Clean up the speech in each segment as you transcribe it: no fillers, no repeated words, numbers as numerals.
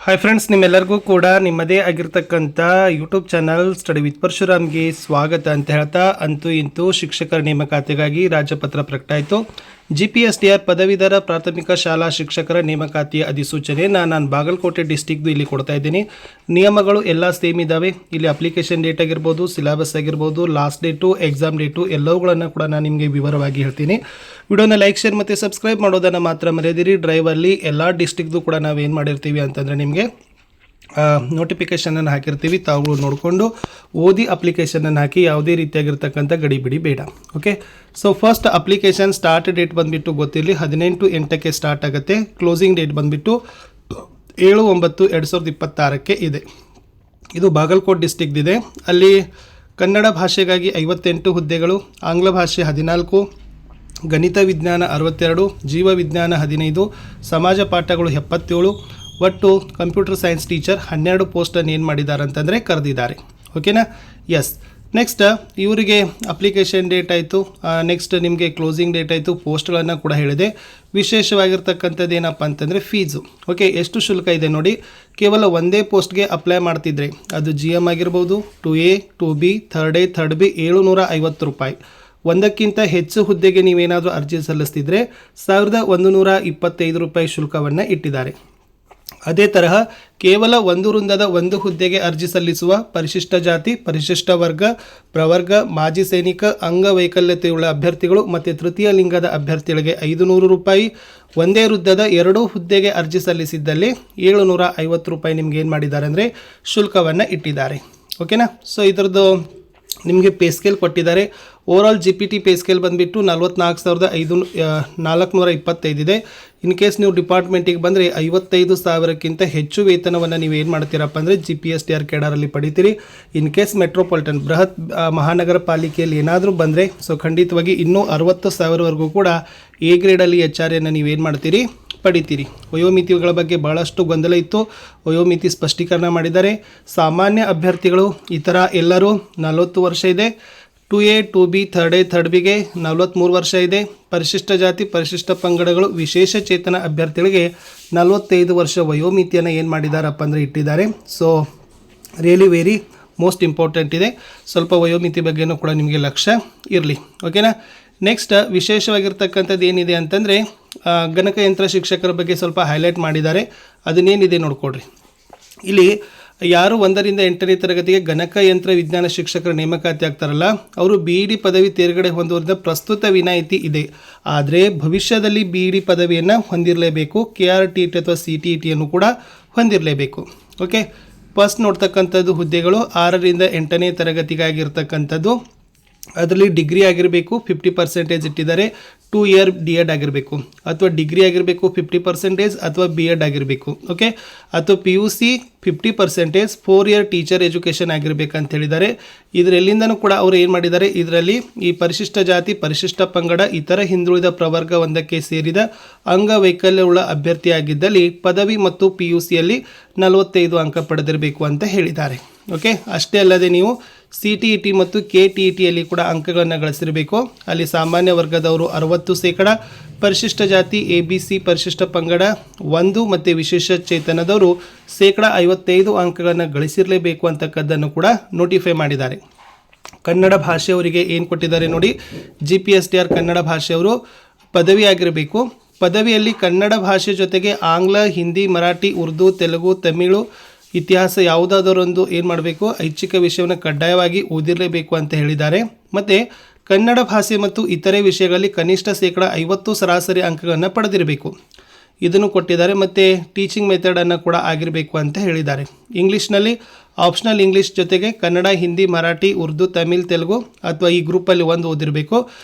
Hi friends, ನಿಮ್ಮೆಲ್ಲರಿಗೂ ಕೂಡ ನಿಮ್ಮದೇ ಆಗಿರ್ತಕ್ಕಂಥ ಯೂಟ್ಯೂಬ್ ಚಾನಲ್ ಸ್ಟಡಿ ವಿತ್ ಪರಶುರಾಮ್ಗೆ ಸ್ವಾಗತ ಅಂತ ಹೇಳ್ತಾ, ಅಂತೂ ಇಂತೂ ಶಿಕ್ಷಕರ ನೇಮಕಾತಿಗಾಗಿ ರಾಜ್ಯಪತ್ರ ಪ್ರಕಟ ಆಯಿತು. GPSTR ಪದವೀಧರ ಪ್ರಾಥಮಿಕ ಶಾಲಾ ಶಿಕ್ಷಕರ ನೇಮಕಾತಿಯ ಅಧಿಸೂಚನೆಯನ್ನು ನಾನು ಬಾಗಲಕೋಟೆ ಡಿಸ್ಟಿಕ್ದು ಇಲ್ಲಿ ಕೊಡ್ತಾ ಇದ್ದೀನಿ. ನಿಯಮಗಳು ಎಲ್ಲ ಸೇಮ್ ಇದ್ದಾವೆ. ಇಲ್ಲಿ ಅಪ್ಲಿಕೇಶನ್ ಡೇಟ್ ಆಗಿರ್ಬೋದು, ಸಿಲೆಬಸ್ ಆಗಿರ್ಬೋದು, ಲಾಸ್ಟ್ ಡೇಟು, ಎಕ್ಸಾಮ್ ಡೇಟು ಎಲ್ಲವುಗಳನ್ನು ಕೂಡ ನಾನು ನಿಮಗೆ ವಿವರವಾಗಿ ಹೇಳ್ತೀನಿ. ವಿಡಿಯೋನ ಲೈಕ್, ಶೇರ್ ಮತ್ತು ಸಬ್ಸ್ಕ್ರೈಬ್ ಮಾಡೋದನ್ನು ಮಾತ್ರ ಮರೆಯದಿರಿ. ಡ್ರೈವಲ್ಲಿ ಎಲ್ಲ ಡಿಸ್ಟಿಕ್ದು ಕೂಡ ನಾವೇನು ಮಾಡಿರ್ತೀವಿ ಅಂತಂದರೆ ನಿಮಗೆ ನೋಟಿಫಿಕೇಷನನ್ನು ಹಾಕಿರ್ತೀವಿ. ತಾವುಗಳು ನೋಡಿಕೊಂಡು ಓದಿ ಅಪ್ಲಿಕೇಶನನ್ನು ಹಾಕಿ. ಯಾವುದೇ ರೀತಿಯಾಗಿರ್ತಕ್ಕಂಥ ಗಡಿಬಿಡಿ ಬೇಡ. Okay, so first application start date ಬಂದುಬಿಟ್ಟು ಗೊತ್ತಿರಲಿ 18/8ಕ್ಕೆ ಸ್ಟಾರ್ಟ್ ಆಗುತ್ತೆ. ಕ್ಲೋಸಿಂಗ್ ಡೇಟ್ ಬಂದುಬಿಟ್ಟು 7/9/2026 ಇದೆ. ಇದು ಬಾಗಲಕೋಟ್ ಡಿಸ್ಟಿಕ್ದಿದೆ. ಅಲ್ಲಿ ಕನ್ನಡ ಭಾಷೆಗಾಗಿ 58 ಹುದ್ದೆಗಳು, ಆಂಗ್ಲ ಭಾಷೆ 14, ಗಣಿತ ವಿಜ್ಞಾನ 62, ಜೀವ ವಿಜ್ಞಾನ 15, ಸಮಾಜ ಪಾಠಗಳು 77, ಒಟ್ಟು ಕಂಪ್ಯೂಟರ್ ಸೈನ್ಸ್ ಟೀಚರ್ 12 ಪೋಸ್ಟನ್ನು ಏನು ಮಾಡಿದ್ದಾರೆ ಅಂತಂದರೆ ಕರೆದಿದ್ದಾರೆ. ಓಕೆನಾ? ಎಸ್. ನೆಕ್ಸ್ಟ್ ಇವರಿಗೆ ಅಪ್ಲಿಕೇಶನ್ ಡೇಟ್ ಆಯಿತು. ನೆಕ್ಸ್ಟ್ ನಿಮಗೆ ಕ್ಲೋಸಿಂಗ್ ಡೇಟ್ ಆಯಿತು. ಪೋಸ್ಟ್ಗಳನ್ನು ಕೂಡ ಹೇಳಿದೆ. ವಿಶೇಷವಾಗಿರ್ತಕ್ಕಂಥದ್ದು ಏನಪ್ಪ ಅಂತಂದರೆ ಫೀಸು. ಓಕೆ, ಎಷ್ಟು ಶುಲ್ಕ ಇದೆ ನೋಡಿ. ಕೇವಲ ಒಂದೇ ಪೋಸ್ಟ್ಗೆ ಅಪ್ಲೈ ಮಾಡ್ತಿದ್ರೆ ಅದು GM ಆಗಿರ್ಬೋದು, 2A, 2B, 3A, 3B 750 ರೂಪಾಯಿ. ಒಂದಕ್ಕಿಂತ ಹೆಚ್ಚು ಹುದ್ದೆಗೆ ನೀವೇನಾದರೂ ಅರ್ಜಿ ಸಲ್ಲಿಸ್ತಿದ್ರೆ 1125 ರೂಪಾಯಿ ಶುಲ್ಕವನ್ನು ಇಟ್ಟಿದ್ದಾರೆ. ಅದೇ ತರಹ ಕೇವಲ ಒಂದು ವೃಂದದ ಒಂದು ಹುದ್ದೆಗೆ ಅರ್ಜಿ ಸಲ್ಲಿಸುವ ಪರಿಶಿಷ್ಟ ಜಾತಿ, ಪರಿಶಿಷ್ಟ ವರ್ಗ, ಪ್ರವರ್ಗ, ಮಾಜಿ ಸೈನಿಕ, ಅಂಗವೈಕಲ್ಯತೆಯುಳ್ಳ ಅಭ್ಯರ್ಥಿಗಳು ಮತ್ತು ತೃತೀಯ ಲಿಂಗದ ಅಭ್ಯರ್ಥಿಗಳಿಗೆ 500 ರೂಪಾಯಿ. ಒಂದೇ ವೃಂದದ 2 ಹುದ್ದೆಗೆ ಅರ್ಜಿ ಸಲ್ಲಿಸಿದ್ದಲ್ಲಿ 750 ರೂಪಾಯಿ ನಿಮ್ಗೆ ಏನು ಮಾಡಿದ್ದಾರೆ ಅಂದರೆ ಶುಲ್ಕವನ್ನು ಇಟ್ಟಿದ್ದಾರೆ. ಓಕೆನಾ? ಸೊ ಇದರದ್ದು ನಿಮಗೆ ಪೇ ಸ್ಕೇಲ್ ಕೊಟ್ಟಿದ್ದಾರೆ. ಓವರಾಲ್ GPT ಪೇ ಸ್ಕೇಲ್ ಬಂದುಬಿಟ್ಟು 44,425 ಇದೆ. ಇನ್ ಕೇಸ್ ನೀವು ಡಿಪಾರ್ಟ್ಮೆಂಟಿಗೆ ಬಂದರೆ 55,000ಕ್ಕಿಂತ ಹೆಚ್ಚು ವೇತನವನ್ನು ನೀವು ಏನು ಮಾಡ್ತೀರಪ್ಪ ಅಂದರೆ GPSTR ಕೇಡರಲ್ಲಿ ಪಡಿತೀರಿ. ಇನ್ ಕೇಸ್ ಮೆಟ್ರೋಪಾಲಿಟನ್ ಬೃಹತ್ ಮಹಾನಗರ ಪಾಲಿಕೆಯಲ್ಲಿ ಏನಾದರೂ ಬಂದರೆ ಸೊ ಖಂಡಿತವಾಗಿ ಇನ್ನೂ 60,000ವರೆಗೂ ಕೂಡ A ಗ್ರೇಡಲ್ಲಿ HRAನ ನೀವೇನು ಮಾಡ್ತೀರಿ ಪಡಿತೀರಿ. ವಯೋಮಿತಿಗಳ ಬಗ್ಗೆ ಭಾಳಷ್ಟು ಗೊಂದಲ ಇತ್ತು. ವಯೋಮಿತಿ ಸ್ಪಷ್ಟೀಕರಣ ಮಾಡಿದ್ದಾರೆ. ಸಾಮಾನ್ಯ ಅಭ್ಯರ್ಥಿಗಳು ಈ ಥರ ಎಲ್ಲರೂ 40 ವರ್ಷ ಇದೆ. 2A, 2B, 3A, 3Bಗೆ 43 ವರ್ಷ ಇದೆ. ಪರಿಶಿಷ್ಟ ಜಾತಿ, ಪರಿಶಿಷ್ಟ ಪಂಗಡಗಳು, ವಿಶೇಷ ಚೇತನ ಅಭ್ಯರ್ಥಿಗಳಿಗೆ 45 ವರ್ಷ ವಯೋಮಿತಿಯನ್ನು ಏನು ಮಾಡಿದ್ದಾರಪ್ಪ ಅಂದರೆ ಇಟ್ಟಿದ್ದಾರೆ. So really very most important ಇದೆ. ಸ್ವಲ್ಪ ವಯೋಮಿತಿ ಬಗ್ಗೆನೂ ಕೂಡ ನಿಮಗೆ ಲಕ್ಷ್ಯ ಇರಲಿ. ಓಕೆನಾ? ನೆಕ್ಸ್ಟ್ ವಿಶೇಷವಾಗಿರ್ತಕ್ಕಂಥದ್ದು ಏನಿದೆ ಅಂತಂದರೆ ಗಣಕಯಂತ್ರ ಶಿಕ್ಷಕರ ಬಗ್ಗೆ ಸ್ವಲ್ಪ ಹೈಲೈಟ್ ಮಾಡಿದ್ದಾರೆ. ಅದನ್ನೇನಿದೆ ನೋಡ್ಕೊಡ್ರಿ. ಇಲ್ಲಿ ಯಾರು 1ರಿಂದ 8ನೇ ತರಗತಿಗೆ ಗಣಕಯಂತ್ರ ವಿಜ್ಞಾನ ಶಿಕ್ಷಕರ ನೇಮಕಾತಿ ಆಗ್ತಾರಲ್ಲ, ಅವರು BEd ಪದವಿ ತೇರ್ಗಡೆ ಹೊಂದುವುದರಿಂದ ಪ್ರಸ್ತುತ ವಿನಾಯಿತಿ ಇದೆ. ಆದರೆ ಭವಿಷ್ಯದಲ್ಲಿ BEd ಪದವಿಯನ್ನು ಹೊಂದಿರಲೇಬೇಕು. KRTT ಅಥವಾ CTETಯನ್ನು ಕೂಡ ಹೊಂದಿರಲೇಬೇಕು. ಓಕೆ, ಫಸ್ಟ್ ನೋಡ್ತಕ್ಕಂಥದ್ದು ಹುದ್ದೆಗಳು 6ರಿಂದ 8ನೇ ತರಗತಿಗಾಗಿರ್ತಕ್ಕಂಥದ್ದು. ಅದರಲ್ಲಿ ಡಿಗ್ರಿ ಆಗಿರಬೇಕು 50% ಇಟ್ಟಿದ್ದಾರೆ. 2 ಇಯರ್ D.Ed ಆಗಿರಬೇಕು, ಅಥವಾ ಡಿಗ್ರಿ ಆಗಿರಬೇಕು 50% ಅಥವಾ B.Ed ಆಗಿರಬೇಕು. ಓಕೆ, ಅಥವಾ PUC 50%, 4 ಇಯರ್ ಟೀಚರ್ ಎಜುಕೇಷನ್ ಆಗಿರಬೇಕಂತ ಹೇಳಿದ್ದಾರೆ. ಇದರೆಲ್ಲಿಂದನೂ ಕೂಡ ಅವರು ಏನು ಮಾಡಿದ್ದಾರೆ, ಇದರಲ್ಲಿ ಈ ಪರಿಶಿಷ್ಟ ಜಾತಿ, ಪರಿಶಿಷ್ಟ ಪಂಗಡ, ಇತರ ಹಿಂದುಳಿದ ಪ್ರವರ್ಗ ಒಂದಕ್ಕೆ ಸೇರಿದ ಅಂಗವೈಕಲ್ಯವುಳ್ಳ ಅಭ್ಯರ್ಥಿಯಾಗಿದ್ದಲ್ಲಿ ಪದವಿ ಮತ್ತು PUCಯಲ್ಲಿ 45 ಅಂಕ ಪಡೆದಿರಬೇಕು ಅಂತ ಹೇಳಿದ್ದಾರೆ. ಓಕೆ, ಅಷ್ಟೇ ಅಲ್ಲದೆ ನೀವು CTET ಮತ್ತು KTETಯಲ್ಲಿ ಕೂಡ ಅಂಕಗಳನ್ನು ಗಳಿಸಿರಬೇಕು. ಅಲ್ಲಿ ಸಾಮಾನ್ಯ ವರ್ಗದವರು 60%, ಪರಿಶಿಷ್ಟ ಜಾತಿ ABC ಪರಿಶಿಷ್ಟ ಪಂಗಡ 1 ಮತ್ತು ವಿಶೇಷ ಚೇತನದವರು 55% ಅಂಕಗಳನ್ನು ಗಳಿಸಿರಲೇಬೇಕು ಅಂತಕ್ಕದ್ದನ್ನು ಕೂಡ ನೋಟಿಫೈ ಮಾಡಿದ್ದಾರೆ. ಕನ್ನಡ ಭಾಷೆಯವರಿಗೆ ಏನು ಕೊಟ್ಟಿದ್ದಾರೆ ನೋಡಿ. GPSTR ಕನ್ನಡ ಭಾಷೆಯವರು ಪದವಿ ಆಗಿರಬೇಕು. ಪದವಿಯಲ್ಲಿ ಕನ್ನಡ ಭಾಷೆ ಜೊತೆಗೆ ಆಂಗ್ಲ, ಹಿಂದಿ, ಮರಾಠಿ, ಉರ್ದು, ತೆಲುಗು, ತಮಿಳು, ಇತಿಹಾಸ ಯಾವುದಾದರೊಂದು ಏನು ಮಾಡಬೇಕು, ಐಚ್ಛಿಕ ವಿಷಯವನ್ನು ಕಡ್ಡಾಯವಾಗಿ ಓದಿರಲೇಬೇಕು ಅಂತ ಹೇಳಿದ್ದಾರೆ. ಮತ್ತು ಕನ್ನಡ ಭಾಷೆ ಮತ್ತು ಇತರೆ ವಿಷಯಗಳಲ್ಲಿ ಕನಿಷ್ಠ 50% ಸರಾಸರಿ ಅಂಕಗಳನ್ನು ಪಡೆದಿರಬೇಕು. ಇದನ್ನು ಕೊಟ್ಟಿದ್ದಾರೆ. ಮತ್ತು ಟೀಚಿಂಗ್ ಮೆಥಡನ್ನು ಕೂಡ ಆಗಿರಬೇಕು ಅಂತ ಹೇಳಿದ್ದಾರೆ. ಇಂಗ್ಲೀಷ್ನಲ್ಲಿ ಆಪ್ಷನಲ್ ಇಂಗ್ಲೀಷ್ ಜೊತೆಗೆ ಕನ್ನಡ, ಹಿಂದಿ, ಮರಾಠಿ, ಉರ್ದು, ತಮಿಳ್, ತೆಲುಗು ಅಥವಾ ಈ ಗ್ರೂಪಲ್ಲಿ ಒಂದು ಓದಿರಬೇಕು.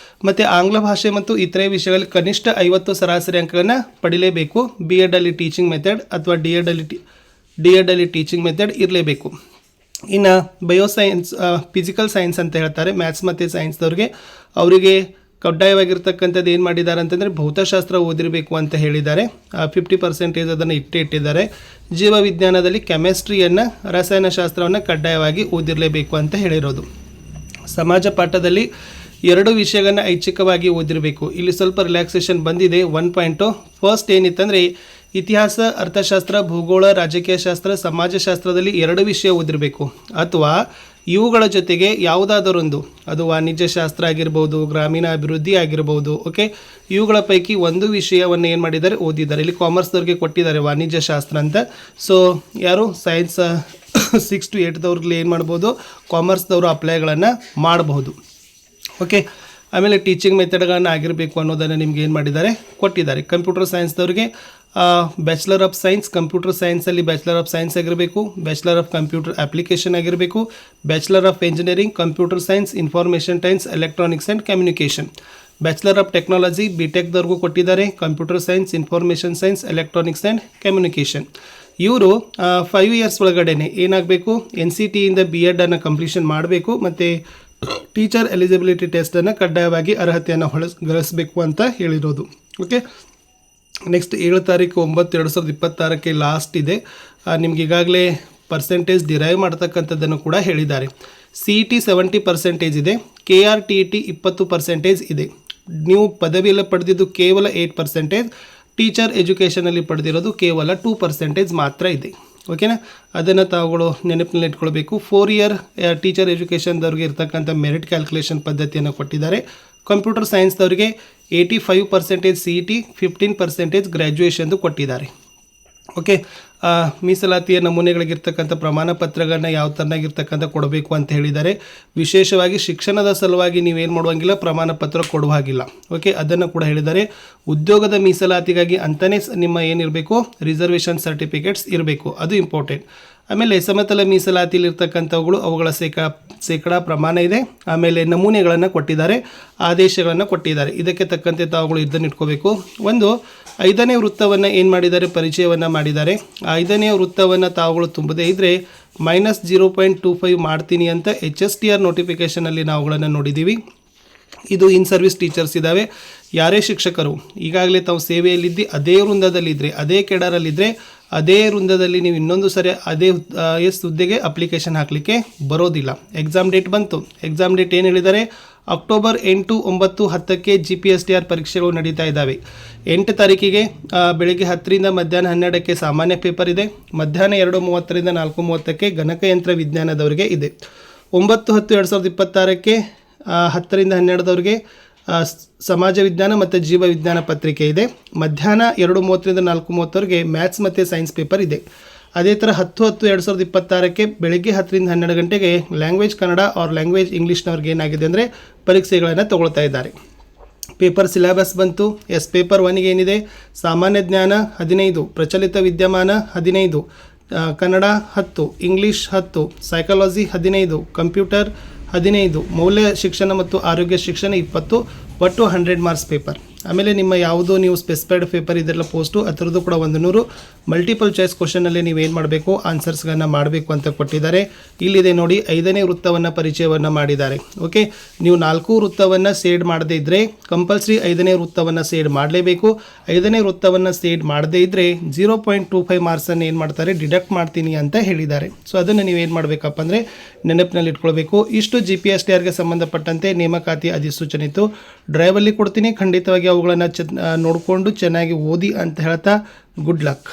ಮತ್ತು ಆಂಗ್ಲ ಭಾಷೆ ಮತ್ತು ಇತರೆ ವಿಷಯಗಳಲ್ಲಿ ಕನಿಷ್ಠ 50 ಸರಾಸರಿ ಅಂಕಗಳನ್ನು ಪಡಿಲೇಬೇಕು. B.Edಲ್ಲಿ ಟೀಚಿಂಗ್ ಮೆಥಡ್ ಅಥವಾ D.Edಲ್ಲಿ ಟೀಚಿಂಗ್ ಮೆಥಡ್ ಇರಲೇಬೇಕು. ಇನ್ನು ಬಯೋಸೈನ್ಸ್, ಫಿಸಿಕಲ್ ಸೈನ್ಸ್ ಅಂತ ಹೇಳ್ತಾರೆ, ಮ್ಯಾಥ್ಸ್ ಮತ್ತು ಸೈನ್ಸ್ದವ್ರಿಗೆ, ಅವರಿಗೆ ಕಡ್ಡಾಯವಾಗಿರ್ತಕ್ಕಂಥದ್ದು ಏನು ಮಾಡಿದ್ದಾರೆ ಅಂತಂದರೆ ಭೌತಶಾಸ್ತ್ರ ಓದಿರಬೇಕು ಅಂತ ಹೇಳಿದ್ದಾರೆ. 50% ಅದನ್ನು ಇಟ್ಟಿದ್ದಾರೆ. ಜೀವ ವಿಜ್ಞಾನದಲ್ಲಿ ಕೆಮಿಸ್ಟ್ರಿಯನ್ನು, ರಸಾಯನಶಾಸ್ತ್ರವನ್ನು ಕಡ್ಡಾಯವಾಗಿ ಓದಿರಲೇಬೇಕು ಅಂತ ಹೇಳಿರೋದು. ಸಮಾಜ ಪಾಠದಲ್ಲಿ 2 ವಿಷಯಗಳನ್ನು ಐಚ್ಛಿಕವಾಗಿ ಓದಿರಬೇಕು. ಇಲ್ಲಿ ಸ್ವಲ್ಪ ರಿಲ್ಯಾಕ್ಸೇಷನ್ ಬಂದಿದೆ. 1 ಪಾಯಿಂಟು ಫಸ್ಟ್ ಏನಿತ್ತಂದರೆ ಇತಿಹಾಸ, ಅರ್ಥಶಾಸ್ತ್ರ, ಭೂಗೋಳ, ರಾಜಕೀಯ ಶಾಸ್ತ್ರ, ಸಮಾಜಶಾಸ್ತ್ರದಲ್ಲಿ 2 ವಿಷಯ ಓದಿರಬೇಕು. ಅಥವಾ ಇವುಗಳ ಜೊತೆಗೆ ಯಾವುದಾದರೊಂದು, ಅದು ವಾಣಿಜ್ಯ ಶಾಸ್ತ್ರ ಆಗಿರ್ಬೋದು, ಗ್ರಾಮೀಣ ಅಭಿವೃದ್ಧಿ ಆಗಿರ್ಬೋದು, ಓಕೆ, ಇವುಗಳ ಪೈಕಿ ಒಂದು ವಿಷಯವನ್ನು ಏನು ಮಾಡಿದ್ದಾರೆ, ಓದಿದ್ದಾರೆ. ಇಲ್ಲಿ ಕಾಮರ್ಸ್ದವ್ರಿಗೆ ಕೊಟ್ಟಿದ್ದಾರೆ ವಾಣಿಜ್ಯ ಶಾಸ್ತ್ರ ಅಂತ. ಸೊ ಯಾರು ಸೈನ್ಸ್ 6 to 8ದವ್ರಿಗೆ ಏನು ಮಾಡ್ಬೋದು, ಕಾಮರ್ಸ್ದವರು ಅಪ್ಲೈಗಳನ್ನು ಮಾಡಬಹುದು. ಓಕೆ, ಆಮೇಲೆ ಟೀಚಿಂಗ್ ಮೆಥಡ್ಗಳನ್ನು ಆಗಿರಬೇಕು ಅನ್ನೋದನ್ನು ನಿಮ್ಗೆ ಏನು ಮಾಡಿದ್ದಾರೆ, ಕೊಟ್ಟಿದ್ದಾರೆ. ಕಂಪ್ಯೂಟರ್ ಸೈನ್ಸ್ದವ್ರಿಗೆ ಬ್ಯಾಚುಲರ್ ಆಫ್ ಸೈನ್ಸ್, ಕಂಪ್ಯೂಟರ್ ಸೈನ್ಸಲ್ಲಿ ಬ್ಯಾಚುಲರ್ ಆಫ್ ಸೈನ್ಸ್ ಆಗಿರಬೇಕು, ಬ್ಯಾಚುಲರ್ ಆಫ್ ಕಂಪ್ಯೂಟರ್ ಅಪ್ಲಿಕೇಶನ್ ಆಗಿರಬೇಕು, bachelor of engineering, computer science, information science, electronics and communication. Bachelor of technology ಬಿಟೆಕ್ದವ್ರಿಗೂ ಕೊಟ್ಟಿದ್ದಾರೆ, computer science, information science, electronics and communication. ಇವರು 5 years ಒಳಗಡೆ ಏನಾಗಬೇಕು, NCT ಇಂದ B.Ed ಅನ್ನು ಕಂಪ್ಲೀಷನ್ ಮಾಡಬೇಕು ಮತ್ತು ಟೀಚರ್ ಎಲಿಜಿಬಿಲಿಟಿ ಟೆಸ್ಟನ್ನು ಕಡ್ಡಾಯವಾಗಿ ಅರ್ಹತೆಯನ್ನು ಗಳಿಸಬೇಕು ಅಂತ ಹೇಳಿರೋದು. ಓಕೆ, ನೆಕ್ಸ್ಟ್ 7 ತಾರೀಕು 9/2026 ಲಾಸ್ಟ್ ಇದೆ. ನಿಮ್ಗೆ ಈಗಾಗಲೇ ಪರ್ಸೆಂಟೇಜ್ ಡಿರೈವ್ ಮಾಡ್ತಕ್ಕಂಥದ್ದನ್ನು ಕೂಡ ಹೇಳಿದ್ದಾರೆ. CET 70% ಇದೆ, KRTET 20% ಇದೆ. ನೀವು ಪದವಿಯಲ್ಲಿ ಪಡೆದಿದ್ದು ಕೇವಲ 8%, ಟೀಚರ್ ಎಜುಕೇಷನಲ್ಲಿ ಪಡೆದಿರೋದು ಕೇವಲ 2% ಮಾತ್ರ ಇದೆ. ಓಕೆನಾ, ಅದನ್ನು ತಾವುಗಳು ನೆನಪಿನಲ್ಲಿ ಇಟ್ಕೊಳ್ಬೇಕು. 4 year ಟೀಚರ್ ಎಜುಕೇಷನ್ದವ್ರಿಗೆ ಇರ್ತಕ್ಕಂಥ ಮೆರಿಟ್ ಕ್ಯಾಲ್ಕುಲೇಷನ್ ಪದ್ಧತಿಯನ್ನು ಕೊಟ್ಟಿದ್ದಾರೆ. ಕಂಪ್ಯೂಟರ್ ಸೈನ್ಸ್ದವರಿಗೆ 85% CET, 15% ಗ್ರ್ಯಾಜುಯೇಷನ್ದು ಕೊಟ್ಟಿದ್ದಾರೆ. ಓಕೆ, ಮೀಸಲಾತಿಯ ನಮೂನೆಗಳಿಗಿರ್ತಕ್ಕಂಥ ಪ್ರಮಾಣ ಪತ್ರಗಳನ್ನ ಯಾವ ಥರನಾಗಿರ್ತಕ್ಕಂಥ ಕೊಡಬೇಕು ಅಂತ ಹೇಳಿದ್ದಾರೆ. ವಿಶೇಷವಾಗಿ ಶಿಕ್ಷಣದ ಸಲುವಾಗಿ ನೀವೇನು ಮಾಡುವಂಗಿಲ್ಲ, ಪ್ರಮಾಣ ಪತ್ರ ಕೊಡುವ ಹಾಗಿಲ್ಲ. ಓಕೆ, ಅದನ್ನು ಕೂಡ ಹೇಳಿದ್ದಾರೆ. ಉದ್ಯೋಗದ ಮೀಸಲಾತಿಗಾಗಿ ಅಂತಲೇ ನಿಮ್ಮ ಏನಿರಬೇಕು, ರಿಸರ್ವೇಷನ್ ಸರ್ಟಿಫಿಕೇಟ್ಸ್ ಇರಬೇಕು, ಅದು ಇಂಪಾರ್ಟೆಂಟ್. ಆಮೇಲೆ ಸಮತಲ ಮೀಸಲಾತಿಲಿರ್ತಕ್ಕಂಥವುಗಳು ಅವುಗಳ ಶೇಕಡಾ ಪ್ರಮಾಣ ಇದೆ. ಆಮೇಲೆ ನಮೂನೆಗಳನ್ನು ಕೊಟ್ಟಿದ್ದಾರೆ, ಆದೇಶಗಳನ್ನು ಕೊಟ್ಟಿದ್ದಾರೆ. ಇದಕ್ಕೆ ತಕ್ಕಂತೆ ತಾವುಗಳು ಇದನ್ನು ಇಟ್ಕೋಬೇಕು. ಒಂದು 5ನೇ ವೃತ್ತವನ್ನು ಏನು ಮಾಡಿದ್ದಾರೆ, ಪರಿಚಯವನ್ನು ಮಾಡಿದ್ದಾರೆ. ಆ 5ನೇ ವೃತ್ತವನ್ನು ತಾವುಗಳು ತುಂಬದೇ ಇದ್ದರೆ -0.25 ಮಾಡ್ತೀನಿ ಅಂತ HSTR ನೋಟಿಫಿಕೇಷನಲ್ಲಿ ನಾವುಗಳನ್ನು ನೋಡಿದ್ದೀವಿ. ಇದು ಇನ್ ಸರ್ವಿಸ್ ಟೀಚರ್ಸ್ ಇದ್ದಾವೆ. ಯಾರೇ ಶಿಕ್ಷಕರು ಈಗಾಗಲೇ ತಾವು ಸೇವೆಯಲ್ಲಿದ್ದು ಅದೇ ವೃಂದದಲ್ಲಿದ್ದರೆ, ಅದೇ ಕೆಡರಲ್ಲಿದ್ದರೆ, ಅದೇ ವೃಂದದಲ್ಲಿ ನೀವು ಇನ್ನೊಂದು ಸರಿ ಅದೇ ಹುದ್ದೆಗೆ ಅಪ್ಲಿಕೇಶನ್ ಹಾಕಲಿಕ್ಕೆ ಬರೋದಿಲ್ಲ. ಎಕ್ಸಾಮ್ ಡೇಟ್ ಬಂತು. ಎಕ್ಸಾಮ್ ಡೇಟ್ ಏನು ಹೇಳಿದ್ದಾರೆ, ಅಕ್ಟೋಬರ್ 8, 9, 10ಕ್ಕೆ GPSTR ಪರೀಕ್ಷೆಗಳು ನಡೀತಾ ಇದ್ದಾವೆ. 8 ತಾರೀಕಿಗೆ ಬೆಳಗ್ಗೆ 10ರಿಂದ ಮಧ್ಯಾಹ್ನ 12ಕ್ಕೆ ಸಾಮಾನ್ಯ ಪೇಪರ್ ಇದೆ. ಮಧ್ಯಾಹ್ನ 2:30ರಿಂದ 4:30ಕ್ಕೆ ಗಣಕಯಂತ್ರ ವಿಜ್ಞಾನದವರಿಗೆ ಇದೆ. 9/10/2026ಕ್ಕೆ 10ರಿಂದ 12ದವರಿಗೆ ಸಮಾಜ ವಿಜ್ಞಾನ ಮತ್ತು ಜೀವ ವಿಜ್ಞಾನ ಪತ್ರಿಕೆ ಇದೆ. ಮಧ್ಯಾಹ್ನ 2:30ರಿಂದ 4:30ವರೆಗೆ ಮ್ಯಾಥ್ಸ್ ಮತ್ತು ಸೈನ್ಸ್ ಪೇಪರ್ ಇದೆ. ಅದೇ ಥರ 10/10/2026ಕ್ಕೆ ಬೆಳಗ್ಗೆ 10ರಿಂದ 12 ಗಂಟೆಗೆ ಲ್ಯಾಂಗ್ವೇಜ್ ಕನ್ನಡ ಆರ್ ಲ್ಯಾಂಗ್ವೇಜ್ ಇಂಗ್ಲೀಷ್ನವ್ರಿಗೆ ಏನಾಗಿದೆ ಅಂದರೆ ಪರೀಕ್ಷೆಗಳನ್ನು ತಗೊಳ್ತಾ ಇದ್ದಾರೆ. ಪೇಪರ್ ಸಿಲೆಬಸ್ ಬಂತು. ಪೇಪರ್ 1ಗೆ ಏನಿದೆ, ಸಾಮಾನ್ಯ ಜ್ಞಾನ 15, ಪ್ರಚಲಿತ ವಿದ್ಯಮಾನ 15, ಕನ್ನಡ 10, ಇಂಗ್ಲೀಷ್ 10, ಸೈಕಾಲಜಿ 15, ಕಂಪ್ಯೂಟರ್ 15, ಮೌಲ್ಯ ಶಿಕ್ಷಣ ಮತ್ತು ಆರೋಗ್ಯ ಶಿಕ್ಷಣ 20, ಒಟ್ಟು 100 ಮಾರ್ಕ್ಸ್ ಪೇಪರ್. ಆಮೇಲೆ ನಿಮ್ಮ ಯಾವುದೋ ನೀವು ಸ್ಪೆಸಿಫೈಡ್ ಪೇಪರ್ ಇದೆಲ್ಲ ಪೋಸ್ಟು ಅದರದ್ದು ಕೂಡ 100 ಮಲ್ಟಿಪಲ್ ಚಾಯ್ಸ್ ಕ್ವಶನಲ್ಲಿ ನೀವೇನು ಮಾಡಬೇಕು, ಆನ್ಸರ್ಸ್ಗಳನ್ನು ಮಾಡಬೇಕು ಅಂತ ಕೊಟ್ಟಿದ್ದಾರೆ. ಇಲ್ಲಿದೆ ನೋಡಿ, 5ನೇ ವೃತ್ತವನ್ನು ಪರಿಚಯವನ್ನು ಮಾಡಿದ್ದಾರೆ. ಓಕೆ, ನೀವು 4 ವೃತ್ತವನ್ನು ಸೇಡ್ ಮಾಡದೇ ಇದ್ದರೆ ಕಂಪಲ್ಸರಿ 5ನೇ ವೃತ್ತವನ್ನು ಸೇಡ್ ಮಾಡಲೇಬೇಕು. 5ನೇ ವೃತ್ತವನ್ನು ಸೇಡ್ ಮಾಡದೇ ಇದ್ದರೆ 0.25 ಮಾರ್ಕ್ಸನ್ನು ಏನು ಮಾಡ್ತಾರೆ, ಡಿಡಕ್ಟ್ ಮಾಡ್ತೀನಿ ಅಂತ ಹೇಳಿದ್ದಾರೆ. ಸೊ ಅದನ್ನು ನೀವೇನು ಮಾಡಬೇಕಪ್ಪ ಅಂದರೆ ನೆನಪಿನಲ್ಲಿ ಇಟ್ಕೊಳ್ಬೇಕು. ಇಷ್ಟು GPSTRಗೆ ಸಂಬಂಧಪಟ್ಟಂತೆ ನೇಮಕಾತಿ ಅಧಿಸೂಚನೆ ಇತ್ತು. ಡ್ರೈವಲ್ಲಿ ಕೊಡ್ತೀನಿ, ಖಂಡಿತವಾಗಿ ಅವುಗಳನ್ನು ನೋಡಿಕೊಂಡು ಚೆನ್ನಾಗಿ ಓದಿ ಅಂತ ಹೇಳ್ತಾ ಗುಡ್ ಲಕ್.